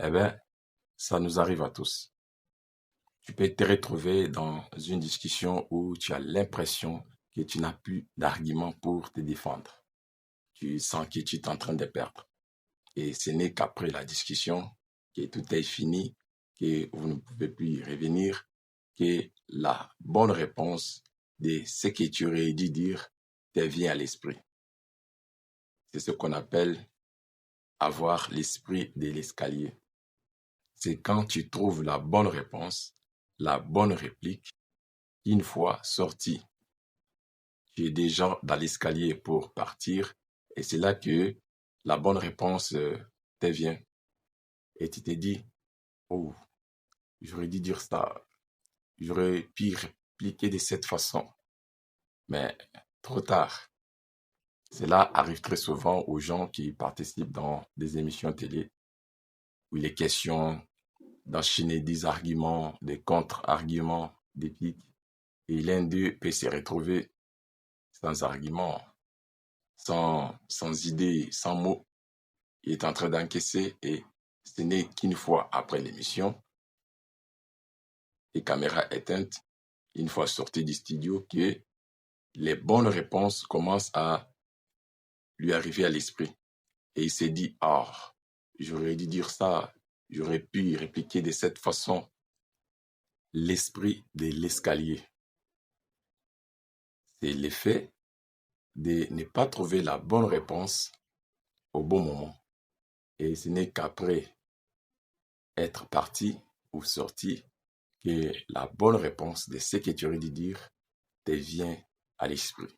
Eh bien, ça nous arrive à tous. Tu peux te retrouver dans une discussion où tu as l'impression que tu n'as plus d'arguments pour te défendre. Tu sens que tu es en train de perdre. Et ce n'est qu'après la discussion que tout est fini, que vous ne pouvez plus y revenir, que la bonne réponse de ce que tu aurais dû dire te vient à l'esprit. C'est ce qu'on appelle avoir l'esprit de l'escalier. C'est quand tu trouves la bonne réponse, la bonne réplique, une fois sorti, tu es déjà dans l'escalier pour partir et c'est là que la bonne réponse te vient et tu te dis, oh, j'aurais dû dire ça, j'aurais pu répliquer de cette façon, mais trop tard. Cela arrive très souvent aux gens qui participent dans des émissions télé où il est question d'enchaîner des arguments, des contre-arguments, des pics, et l'un d'eux peut se retrouver sans argument, sans idée, sans mots. Il est en train d'encaisser et ce n'est qu'une fois après l'émission, les caméras éteintes, une fois sorti du studio, que les bonnes réponses commencent à lui arriver à l'esprit. Et il s'est dit, ah, j'aurais dû dire ça, j'aurais pu répliquer de cette façon. L'esprit de l'escalier, c'est l'effet de ne pas trouver la bonne réponse au bon moment. Et ce n'est qu'après être parti ou sorti que la bonne réponse de ce que tu aurais dû dire te vient à l'esprit.